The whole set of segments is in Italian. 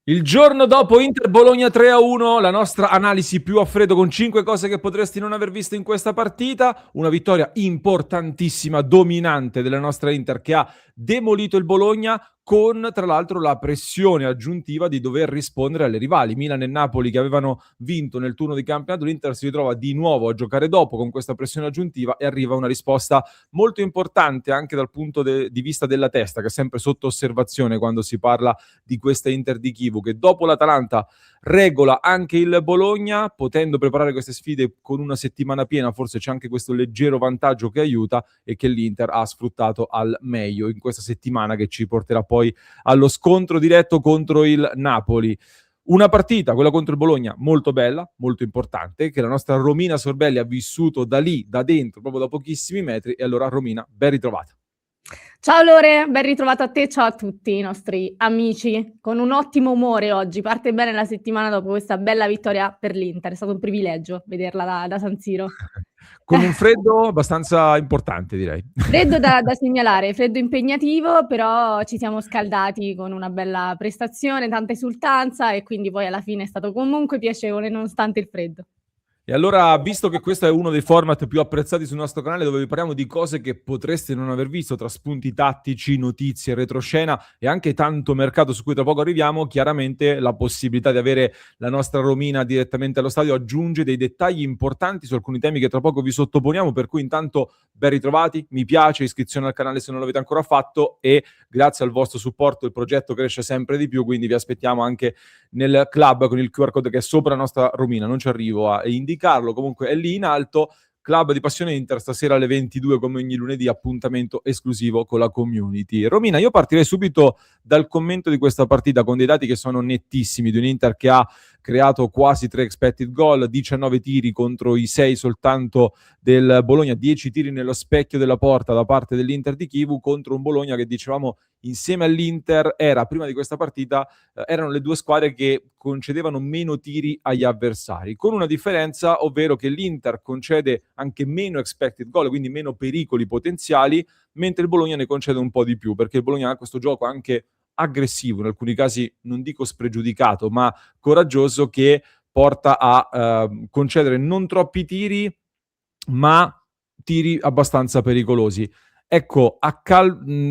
Il giorno dopo Inter Bologna 3-1, la nostra analisi più a freddo con 5 cose che potresti non aver visto in questa partita, una vittoria importantissima, dominante della nostra Inter che ha demolito il Bologna con tra l'altro la pressione aggiuntiva di dover rispondere alle rivali. Milan e Napoli che avevano vinto nel turno di campionato, l'Inter si ritrova di nuovo a giocare dopo con questa pressione aggiuntiva e arriva una risposta molto importante anche dal punto di vista della testa, che è sempre sotto osservazione quando si parla di questa Inter di Chievo, che dopo l'Atalanta regola anche il Bologna, potendo preparare queste sfide con una settimana piena, forse c'è anche questo leggero vantaggio che aiuta e che l'Inter ha sfruttato al meglio in questa settimana che ci porterà poi allo scontro diretto contro il Napoli. Una partita, quella contro il Bologna, molto bella, molto importante, che la nostra Romina Sorbelli ha vissuto da lì, da dentro, proprio da pochissimi metri, e allora Romina, ben ritrovata. Ciao Lore, ben ritrovato a te, ciao a tutti i nostri amici, con un ottimo umore oggi, parte bene la settimana dopo questa bella vittoria per l'Inter, è stato un privilegio vederla da San Siro. Con un freddo abbastanza importante, direi. Freddo da segnalare, freddo impegnativo, però ci siamo scaldati con una bella prestazione, tanta esultanza e quindi poi alla fine è stato comunque piacevole nonostante il freddo. E allora, visto che questo è uno dei format più apprezzati sul nostro canale, dove vi parliamo di cose che potreste non aver visto, tra spunti tattici, notizie, retroscena e anche tanto mercato su cui tra poco arriviamo, chiaramente la possibilità di avere la nostra Romina direttamente allo stadio aggiunge dei dettagli importanti su alcuni temi che tra poco vi sottoponiamo, per cui intanto ben ritrovati, mi piace, iscrizione al canale se non l'avete ancora fatto e grazie al vostro supporto il progetto cresce sempre di più, quindi vi aspettiamo anche nel club con il QR code che è sopra la nostra Romina, non ci arrivo a indicarlo, comunque è lì in alto. Club di Passione Inter, stasera alle 22 come ogni lunedì, appuntamento esclusivo con la community. Romina, io partirei subito dal commento di questa partita con dei dati che sono nettissimi, di un Inter che ha creato quasi 3 expected goal, 19 tiri contro i 6 soltanto del Bologna, 10 tiri nello specchio della porta da parte dell'Inter di Chivu contro un Bologna che dicevamo insieme all'Inter era prima di questa partita erano le due squadre che concedevano meno tiri agli avversari, con una differenza, ovvero che l'Inter concede anche meno expected goal, quindi meno pericoli potenziali, mentre il Bologna ne concede un po' di più, perché il Bologna ha questo gioco anche aggressivo, in alcuni casi non dico spregiudicato, ma coraggioso, che porta a concedere non troppi tiri, ma tiri abbastanza pericolosi. Ecco,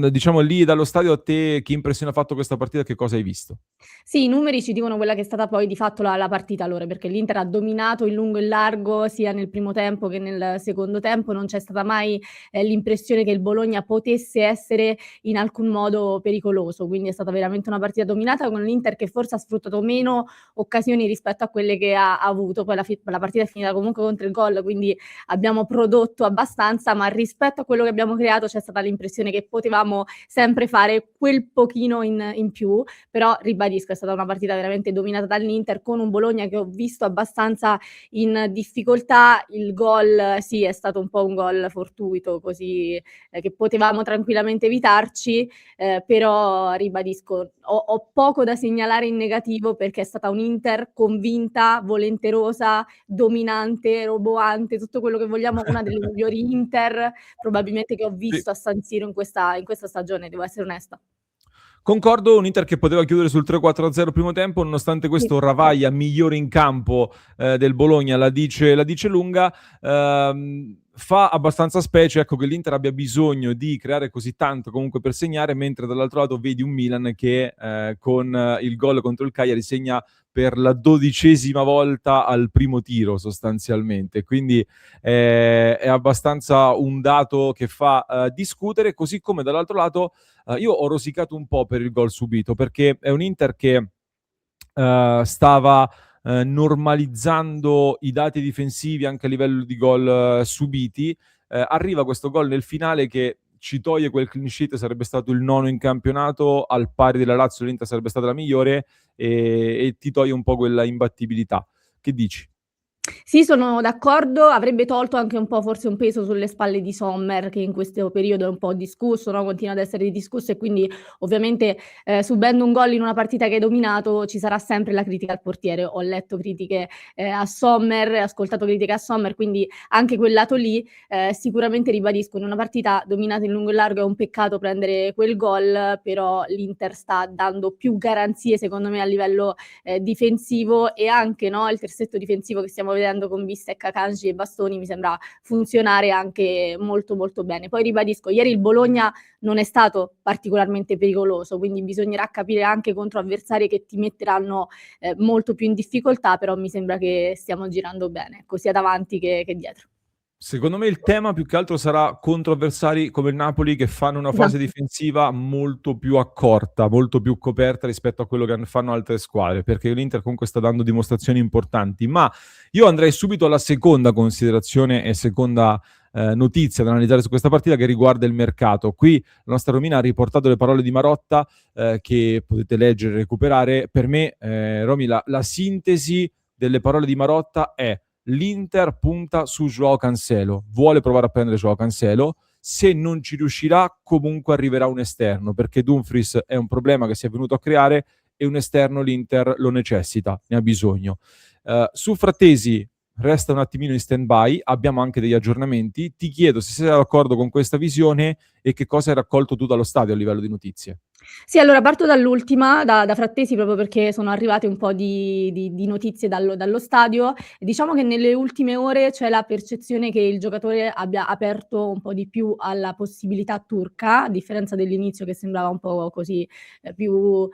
diciamo lì dallo stadio a te che impressione ha fatto questa partita, che cosa hai visto? Sì, i numeri ci dicono quella che è stata poi di fatto la partita loro, perché l'Inter ha dominato in lungo e in largo sia nel primo tempo che nel secondo tempo, non c'è stata mai l'impressione che il Bologna potesse essere in alcun modo pericoloso, quindi è stata veramente una partita dominata con l'Inter che forse ha sfruttato meno occasioni rispetto a quelle che ha avuto, poi la partita è finita comunque contro il gol, quindi abbiamo prodotto abbastanza, ma rispetto a quello che abbiamo creato c'è stata l'impressione che potevamo sempre fare quel pochino in più, però ribadisco è stata una partita veramente dominata dall'Inter con un Bologna che ho visto abbastanza in difficoltà. Il gol sì, è stato un po' un gol fortuito così che potevamo tranquillamente evitarci, però ribadisco ho poco da segnalare in negativo perché è stata un'Inter convinta, volenterosa, dominante, roboante, tutto quello che vogliamo, una delle migliori Inter probabilmente che ho Sì. visto a San Siro in questa stagione, devo essere onesta. Concordo, un Inter che poteva chiudere sul 3-4-0 primo tempo, nonostante Sì. questo Ravaglia migliore in campo del Bologna la dice lunga. Fa abbastanza specie, ecco, che l'Inter abbia bisogno di creare così tanto comunque per segnare, mentre dall'altro lato vedi un Milan che con il gol contro il Cagliari segna per la 12ª volta al primo tiro sostanzialmente, quindi è abbastanza un dato che fa discutere, così come dall'altro lato io ho rosicato un po' per il gol subito, perché è un Inter che stava normalizzando i dati difensivi anche a livello di gol subiti. Arriva questo gol nel finale che ci toglie quel clean sheet, sarebbe stato il 9° in campionato, al pari della Lazio l'Inter sarebbe stata la migliore e ti toglie un po' quella imbattibilità. Che dici? Sì, sono d'accordo, avrebbe tolto anche un po' forse un peso sulle spalle di Sommer, che in questo periodo è un po' discusso, no, continua ad essere discusso e quindi ovviamente, subendo un gol in una partita che hai dominato ci sarà sempre la critica al portiere. Ho letto critiche, a Sommer, ascoltato critiche a Sommer, quindi anche quel lato lì, sicuramente ribadisco, in una partita dominata in lungo e largo è un peccato prendere quel gol, però l'Inter sta dando più garanzie secondo me a livello difensivo e anche, no, il terzetto difensivo che stiamo vedendo con Bissek, Akanji e Bastoni mi sembra funzionare anche molto, molto bene. Poi ribadisco, ieri il Bologna non è stato particolarmente pericoloso, quindi bisognerà capire anche contro avversari che ti metteranno molto più in difficoltà, però mi sembra che stiamo girando bene, ecco, sia davanti che dietro. Secondo me il tema più che altro sarà contro avversari come il Napoli che fanno una fase Esatto. difensiva molto più accorta, molto più coperta rispetto a quello che fanno altre squadre, perché l'Inter comunque sta dando dimostrazioni importanti. Ma io andrei subito alla seconda considerazione e seconda notizia da analizzare su questa partita che riguarda il mercato. Qui la nostra Romina ha riportato le parole di Marotta che potete leggere e recuperare. Per me, Romy, la sintesi delle parole di Marotta è: l'Inter punta su Joao Cancelo, vuole provare a prendere Joao Cancelo, se non ci riuscirà comunque arriverà un esterno, perché Dumfries è un problema che si è venuto a creare e un esterno l'Inter lo necessita, ne ha bisogno. Su Frattesi resta un attimino in stand-by, abbiamo anche degli aggiornamenti, ti chiedo se sei d'accordo con questa visione e che cosa hai raccolto tu dallo stadio a livello di notizie. Sì, allora parto dall'ultima, da Frattesi, proprio perché sono arrivate un po' di notizie dallo stadio. Diciamo che nelle ultime ore c'è la percezione che il giocatore abbia aperto un po' di più alla possibilità turca, a differenza dell'inizio che sembrava un po' così, più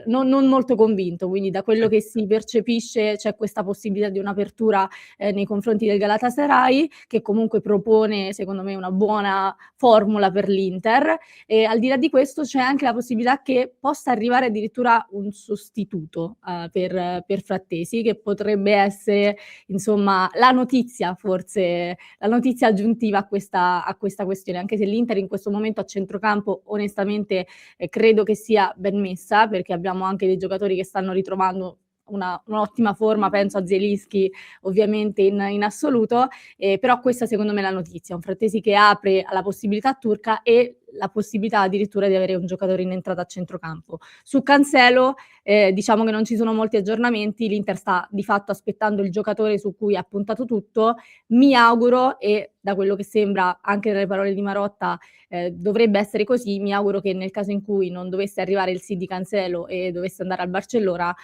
non molto convinto. Quindi da quello Sì. che si percepisce c'è questa possibilità di un'apertura, nei confronti del Galatasaray, che comunque propone secondo me una buona formula per l'Inter. E al di là di questo c'è anche la possibilità che possa arrivare addirittura un sostituto, per Frattesi, che potrebbe essere insomma la notizia forse, la notizia aggiuntiva a questa questione, anche se l'Inter in questo momento a centrocampo onestamente, credo che sia ben messa, perché abbiamo anche dei giocatori che stanno ritrovando un'ottima forma, penso a Zielinski ovviamente in assoluto, però questa secondo me è la notizia, un Frattesi che apre alla possibilità turca e la possibilità addirittura di avere un giocatore in entrata a centrocampo. Su Cancelo, diciamo che non ci sono molti aggiornamenti, l'Inter sta di fatto aspettando il giocatore su cui ha puntato tutto. Mi auguro, e da quello che sembra anche dalle parole di Marotta, dovrebbe essere così, mi auguro che nel caso in cui non dovesse arrivare il sì di Cancelo e dovesse andare al Barcellona,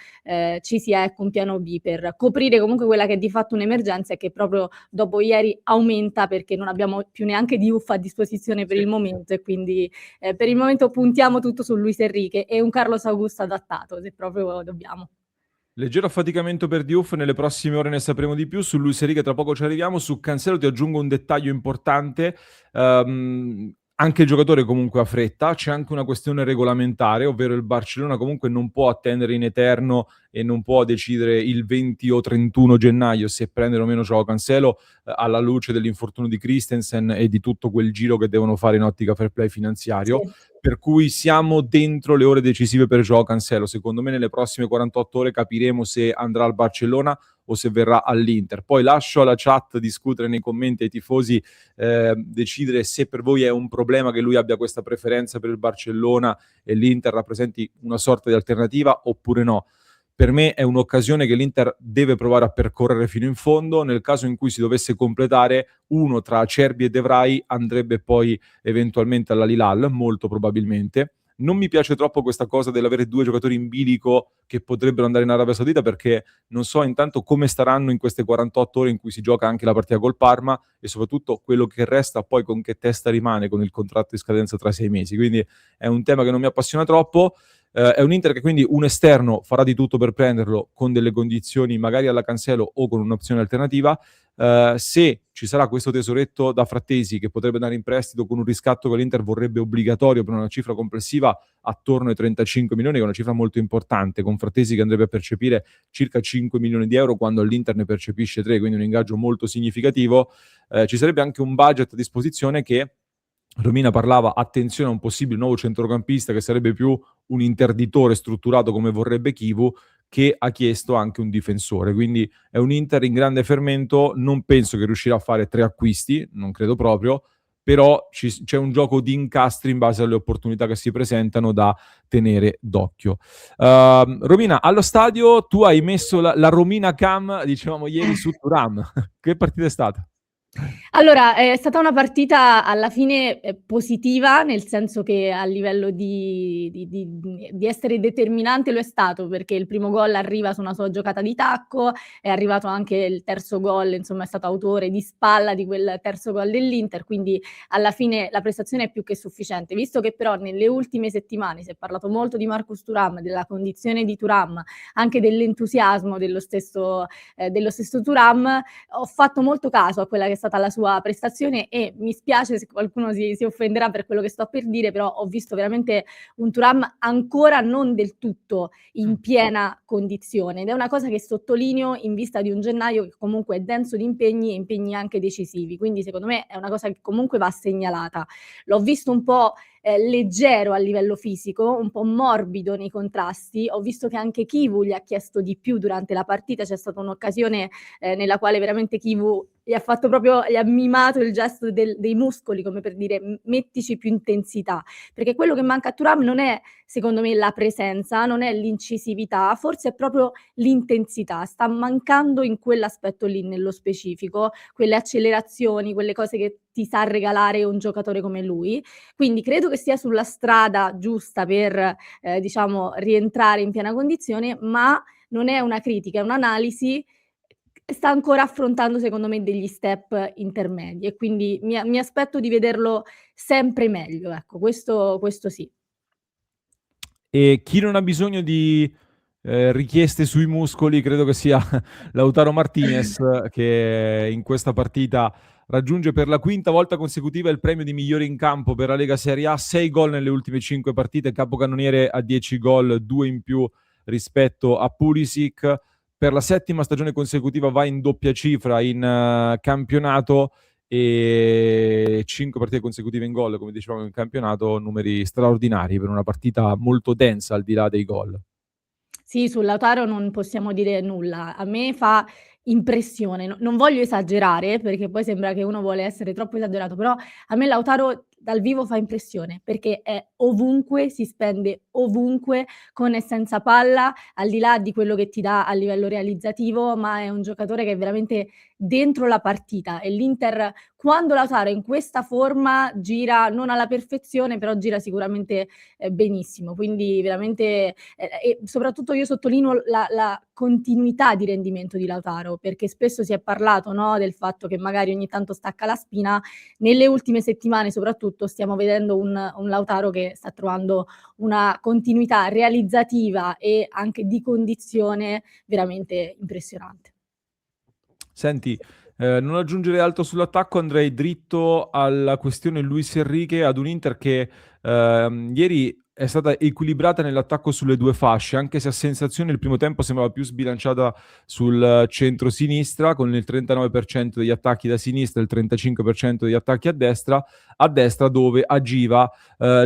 ci sia ecco un piano B per coprire comunque quella che è di fatto un'emergenza e che proprio dopo ieri aumenta perché non abbiamo più neanche Diouf a disposizione per Sì. il momento e quindi per il momento puntiamo tutto su Luis Enrique e un Carlos Augusto adattato se proprio dobbiamo. Leggero affaticamento per Diouf, nelle prossime ore ne sapremo di più. Su Luis Enrique tra poco ci arriviamo. Su Cancelo ti aggiungo un dettaglio importante. Anche il giocatore comunque ha fretta, c'è anche una questione regolamentare, ovvero il Barcellona comunque non può attendere in eterno e non può decidere il 20 o 31 gennaio se prendere o meno Joao Cancelo alla luce dell'infortunio di Christensen e di tutto quel giro che devono fare in ottica fair play finanziario. Sì. Per cui siamo dentro le ore decisive per Joao Cancelo. Secondo me nelle prossime 48 ore capiremo se andrà al Barcellona o se verrà all'Inter. Poi lascio alla chat discutere nei commenti ai tifosi, decidere se per voi è un problema che lui abbia questa preferenza per il Barcellona e l'Inter rappresenti una sorta di alternativa oppure no. Per me è un'occasione che l'Inter deve provare a percorrere fino in fondo. Nel caso in cui si dovesse completare, uno tra Acerbi e De Vrij andrebbe poi eventualmente all'Al-Hilal, molto probabilmente. Non mi piace troppo questa cosa dell'avere due giocatori in bilico che potrebbero andare in Arabia Saudita perché non so intanto come staranno in queste 48 ore in cui si gioca anche la partita col Parma e soprattutto quello che resta poi con che testa rimane con il contratto di scadenza tra 6 mesi. Quindi è un tema che non mi appassiona troppo. È un Inter che quindi un esterno farà di tutto per prenderlo con delle condizioni magari alla Cancelo o con un'opzione alternativa. Se ci sarà questo tesoretto da Frattesi che potrebbe andare in prestito con un riscatto che l'Inter vorrebbe obbligatorio per una cifra complessiva attorno ai 35 milioni, che è una cifra molto importante, con Frattesi che andrebbe a percepire circa 5 milioni di euro quando l'Inter ne percepisce 3, quindi un ingaggio molto significativo. Ci sarebbe anche un budget a disposizione che Romina parlava, attenzione a un possibile nuovo centrocampista che sarebbe più un interditore strutturato come vorrebbe Kivu, che ha chiesto anche un difensore, quindi è un Inter in grande fermento, non penso che riuscirà a fare 3 acquisti, non credo proprio, però c'è un gioco di incastri in base alle opportunità che si presentano da tenere d'occhio. Romina, allo stadio tu hai messo la Romina Cam, dicevamo ieri, su Thuram. Che partita è stata? Allora, è stata una partita alla fine, positiva, nel senso che a livello di essere determinante lo è stato, perché il primo gol arriva su una sua giocata di tacco, è arrivato anche il terzo gol, insomma è stato autore di spalla di quel terzo gol dell'Inter, quindi alla fine la prestazione è più che sufficiente. Visto che però nelle ultime settimane si è parlato molto di Marcus Thuram, della condizione di Thuram, anche dell'entusiasmo dello stesso Thuram, ho fatto molto caso a quella che è stata la sua prestazione e mi spiace se qualcuno si offenderà per quello che sto per dire, però ho visto veramente un Thuram ancora non del tutto in piena condizione ed è una cosa che sottolineo in vista di un gennaio che comunque è denso di impegni e impegni anche decisivi, quindi secondo me è una cosa che comunque va segnalata. L'ho visto un po' leggero a livello fisico, un po' morbido nei contrasti. Ho visto che anche Kivu gli ha chiesto di più durante la partita, c'è stata un'occasione nella quale veramente Kivu gli ha mimato il gesto dei muscoli, come per dire mettici più intensità, perché quello che manca a Thuram non è secondo me la presenza, non è l'incisività, forse è proprio l'intensità, sta mancando in quell'aspetto lì nello specifico, quelle accelerazioni, quelle cose che ti sa regalare un giocatore come lui, quindi credo che sia sulla strada giusta per diciamo rientrare in piena condizione, ma non è una critica, è un'analisi. Sta ancora affrontando secondo me degli step intermedi e quindi mi aspetto di vederlo sempre meglio, ecco, questo sì. E chi non ha bisogno di richieste sui muscoli, credo che sia Lautaro Martinez, che in questa partita raggiunge per la quinta volta consecutiva il premio di migliore in campo per la Lega Serie A, 6 gol nelle ultime 5 partite, capocannoniere a 10 gol, 2 in più rispetto a Pulisic. Per la settima stagione consecutiva va in doppia cifra in campionato e 5 partite consecutive in gol, come dicevamo in campionato, numeri straordinari per una partita molto densa al di là dei gol. Sì, su Lautaro non possiamo dire nulla. A me fa impressione, non voglio esagerare, perché poi sembra che uno vuole essere troppo esagerato, però a me Lautaro dal vivo fa impressione, perché è ovunque, si spende ovunque, con e senza palla, al di là di quello che ti dà a livello realizzativo, ma è un giocatore che è veramente dentro la partita e l'Inter quando Lautaro è in questa forma gira non alla perfezione, però gira sicuramente, benissimo. Quindi veramente e soprattutto io sottolineo la continuità di rendimento di Lautaro, perché spesso si è parlato, no, del fatto che magari ogni tanto stacca la spina. Nelle ultime settimane soprattutto stiamo vedendo un Lautaro che sta trovando una continuità realizzativa e anche di condizione veramente impressionante. Senti, non aggiungere altro sull'attacco, andrei dritto alla questione Luis Enrique ad un Inter che ieri è stata equilibrata nell'attacco sulle due fasce, anche se a sensazione il primo tempo sembrava più sbilanciata sul centro-sinistra, con il 39% degli attacchi da sinistra e il 35% degli attacchi a destra dove agiva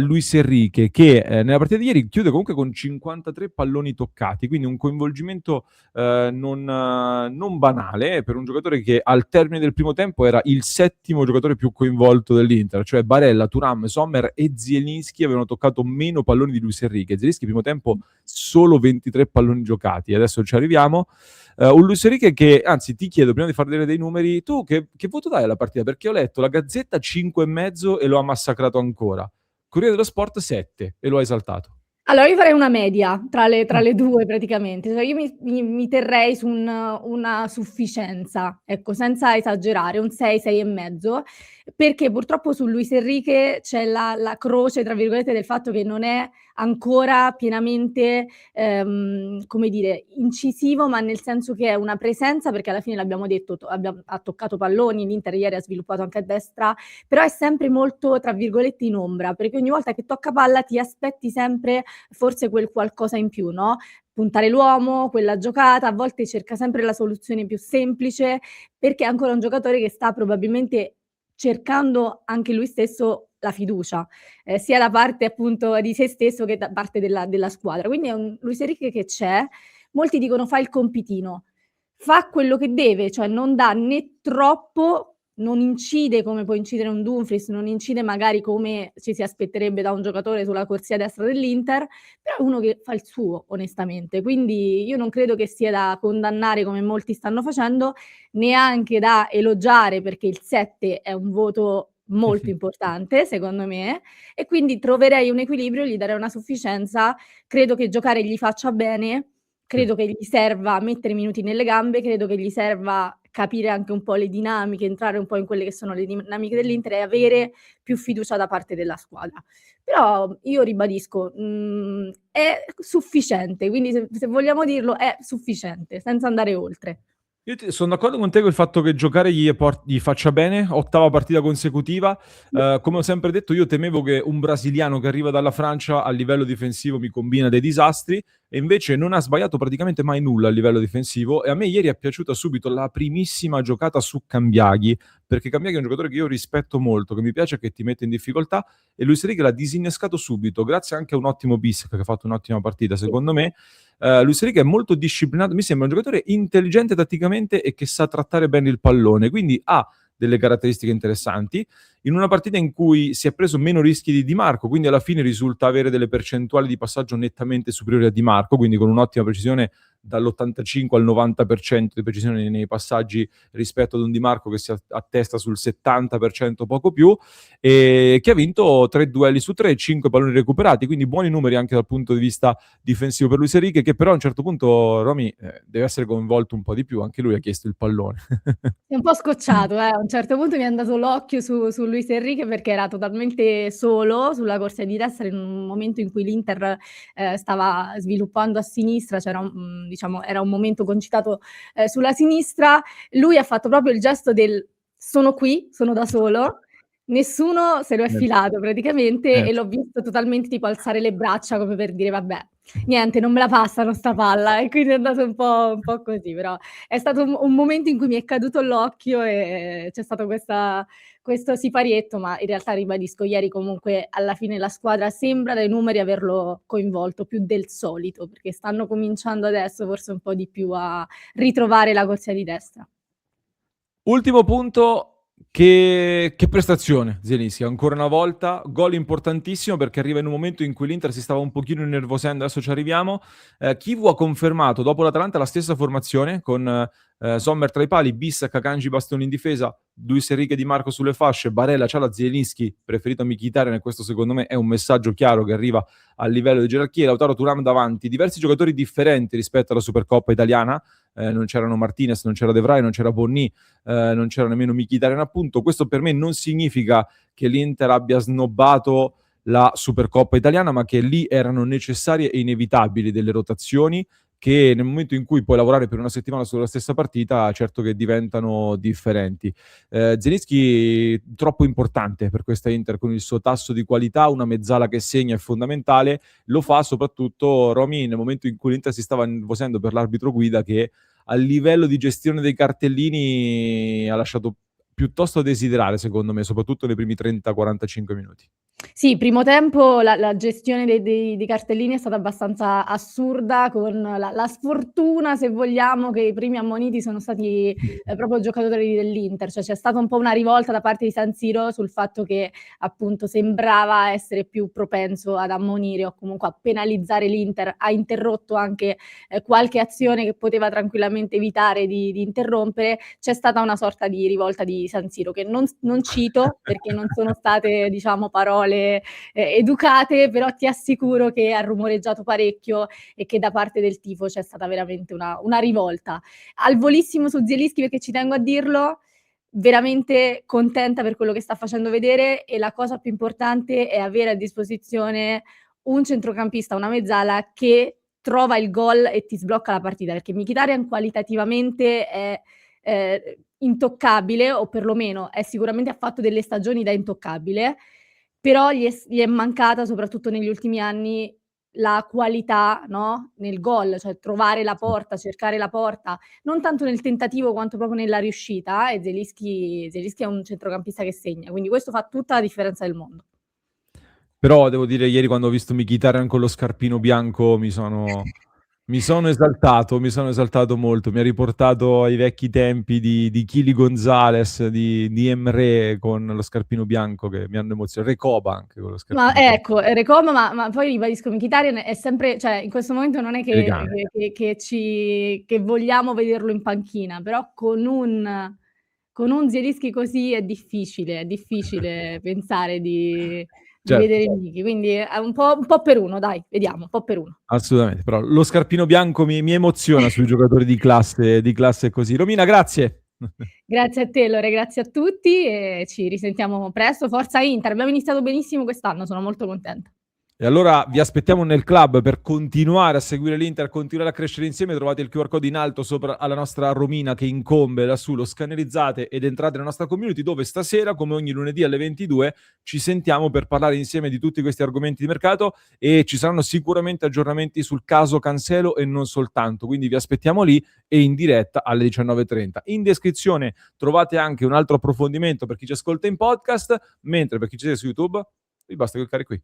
Luis Enrique, che nella partita di ieri chiude comunque con 53 palloni toccati, quindi un coinvolgimento non banale per un giocatore che al termine del primo tempo era il settimo giocatore più coinvolto dell'Inter, cioè Barella, Thuram, Sommer e Zielinski avevano toccato meno palloni di Luis Enrique. Zielinski primo tempo solo 23 palloni giocati, adesso ci arriviamo. Un Luis Enrique che, anzi ti chiedo prima di far vedere dei numeri, tu che voto dai alla partita? Perché ho letto la Gazzetta 5,5 e lo ha massacrato ancora. Corriere dello Sport 7 e lo ha esaltato. Allora io farei una media tra le 2 praticamente, cioè io mi terrei su una sufficienza, ecco, senza esagerare, un 6, 6 e mezzo, perché purtroppo su Luis Enrique c'è la "croce" tra virgolette del fatto che non è ancora pienamente, come dire, incisivo, ma nel senso che è una presenza, perché alla fine l'abbiamo detto, ha toccato palloni, l'Inter ieri ha sviluppato anche a destra, però è sempre molto, tra virgolette, "in ombra", perché ogni volta che tocca palla ti aspetti sempre forse quel qualcosa in più, no, puntare l'uomo, quella giocata, a volte cerca sempre la soluzione più semplice, perché è ancora un giocatore che sta probabilmente cercando anche lui stesso la fiducia, sia da parte appunto di se stesso che da parte della squadra. Quindi è un Luis Enrique che c'è, molti dicono fa il compitino, fa quello che deve, cioè non dà né troppo, non incide come può incidere un Dumfries, non incide magari come ci si aspetterebbe da un giocatore sulla corsia destra dell'Inter, però è uno che fa il suo, onestamente. Quindi io non credo che sia da condannare come molti stanno facendo, neanche da elogiare, perché il 7 è un voto molto importante, secondo me, e quindi troverei un equilibrio, gli darei una sufficienza. Credo che giocare gli faccia bene, credo che gli serva mettere i minuti nelle gambe, credo che gli serva capire anche un po' le dinamiche, entrare un po' in quelle che sono le dinamiche dell'Inter e avere più fiducia da parte della squadra. Però io ribadisco, è sufficiente, quindi se vogliamo dirlo è sufficiente, senza andare oltre. Io sono d'accordo con te con il fatto che giocare gli faccia bene, ottava partita consecutiva. Come ho sempre detto, io temevo che un brasiliano che arriva dalla Francia a livello difensivo mi combina dei disastri, e invece non ha sbagliato praticamente mai nulla a livello difensivo. E a me ieri è piaciuta subito la primissima giocata su Cambiaghi, perché Cambiaghi è un giocatore che io rispetto molto, che mi piace, che ti mette in difficoltà, e Luis Enrique l'ha disinnescato subito, grazie anche a un ottimo Bissek che ha fatto un'ottima partita, secondo me. Luis Enrique è molto disciplinato, mi sembra un giocatore intelligente tatticamente e che sa trattare bene il pallone, quindi ha delle caratteristiche interessanti. In una partita in cui si è preso meno rischi di Di Marco, quindi alla fine risulta avere delle percentuali di passaggio nettamente superiori a Di Marco, quindi con un'ottima precisione dall'85 al 90% di precisione nei passaggi, rispetto ad un Di Marco che si attesta sul 70%, poco più, e che ha vinto 3 duelli su 3, 5 palloni recuperati, quindi buoni numeri anche dal punto di vista difensivo per Luis Enrique, che però a un certo punto, Romy, deve essere coinvolto un po' di più, anche lui ha chiesto il pallone. È un po' scocciato, a un certo punto mi è andato l'occhio su Luis Enrique, perché era totalmente solo sulla corsia di destra in un momento in cui l'Inter stava sviluppando a sinistra, c'era diciamo, era un momento concitato sulla sinistra. Lui ha fatto proprio il gesto del sono qui, sono da solo, nessuno se lo è filato praticamente, e l'ho visto totalmente tipo alzare le braccia come per dire vabbè, niente, non me la passano sta palla, e quindi è andato un po' così. Però è stato un momento in cui mi è caduto l'occhio e c'è stato questo siparietto, ma in realtà ribadisco, ieri comunque alla fine la squadra sembra dai numeri averlo coinvolto più del solito, perché stanno cominciando adesso forse un po' di più a ritrovare la corsia di destra. Ultimo punto, che prestazione Zielinski, ancora una volta, gol importantissimo perché arriva in un momento in cui l'Inter si stava un pochino innervosendo, adesso ci arriviamo. Chivu ha confermato dopo l'Atalanta la stessa formazione con Sommer tra i pali, Bissek, Akanji, Bastoni in difesa, Luis Enrique, Di Marco sulle fasce, Barella, Ciala, Zielinski preferito a Mkhitaryan, e questo secondo me è un messaggio chiaro che arriva a livello di gerarchia. Lautaro Thuram davanti, diversi giocatori differenti rispetto alla Supercoppa italiana. Non c'erano Martinez, non c'era De Vrij, non c'era Bonny, non c'era nemmeno Mkhitaryan, appunto. Questo per me non significa che l'Inter abbia snobbato la Supercoppa italiana, ma che lì erano necessarie e inevitabili delle rotazioni che nel momento in cui puoi lavorare per una settimana sulla stessa partita, certo che diventano differenti. Zielinski troppo importante per questa Inter, con il suo tasso di qualità, una mezzala che segna è fondamentale, lo fa soprattutto Romy nel momento in cui l'Inter si stava nervosendo per l'arbitro guida, che a livello di gestione dei cartellini ha lasciato piuttosto a desiderare, secondo me, soprattutto nei primi 30-45 minuti. Sì, primo tempo la gestione dei cartellini è stata abbastanza assurda, con la sfortuna, se vogliamo, che i primi ammoniti sono stati proprio giocatori dell'Inter, cioè c'è stata un po' una rivolta da parte di San Siro sul fatto che appunto sembrava essere più propenso ad ammonire o comunque a penalizzare l'Inter, ha interrotto anche qualche azione che poteva tranquillamente evitare di interrompere. C'è stata una sorta di rivolta di San Siro, che non cito perché non sono state, diciamo, parole educate, però ti assicuro che ha rumoreggiato parecchio e che da parte del tifo c'è stata veramente una rivolta. Al volissimo su Zielinski, perché ci tengo a dirlo, veramente contenta per quello che sta facendo vedere, e la cosa più importante è avere a disposizione un centrocampista, una mezzala che trova il gol e ti sblocca la partita, perché Mkhitaryan qualitativamente è intoccabile, o perlomeno è sicuramente, ha fatto delle stagioni da intoccabile, però gli è mancata, soprattutto negli ultimi anni, la qualità, no, nel gol, cioè trovare la porta, cercare la porta, non tanto nel tentativo quanto proprio nella riuscita, e Zielinski è un centrocampista che segna, quindi questo fa tutta la differenza del mondo. Però devo dire, ieri quando ho visto Mkhitaryan con lo scarpino bianco mi sono Mi sono esaltato molto, mi ha riportato ai vecchi tempi di Chili Gonzalez, di Emre con lo scarpino bianco che mi hanno emozionato, Recoba anche con lo Ma scarpino bianco. ecco, Recoba, ma poi ribadisco, Mkhitaryan è sempre, cioè in questo momento non è Elegante. che vogliamo vederlo in panchina, però con un Zielinski così è difficile pensare di Certo. vedere Miki, quindi è un po' per uno, dai, vediamo, un po' per uno. Assolutamente, però lo scarpino bianco mi emoziona sui giocatori di classe così. Romina, grazie. Grazie a te Lore, grazie a tutti e ci risentiamo presto. Forza Inter, abbiamo iniziato benissimo quest'anno, sono molto contenta. E allora vi aspettiamo nel club per continuare a seguire l'Inter, continuare a crescere insieme. Trovate il QR code in alto sopra alla nostra Romina che incombe lassù, lo scannerizzate ed entrate nella nostra community dove stasera, come ogni lunedì alle 22, ci sentiamo per parlare insieme di tutti questi argomenti di mercato e ci saranno sicuramente aggiornamenti sul caso Cancelo e non soltanto. Quindi vi aspettiamo lì e in diretta alle 19:30. In descrizione trovate anche un altro approfondimento per chi ci ascolta in podcast, mentre per chi ci segue su YouTube vi basta cliccare qui.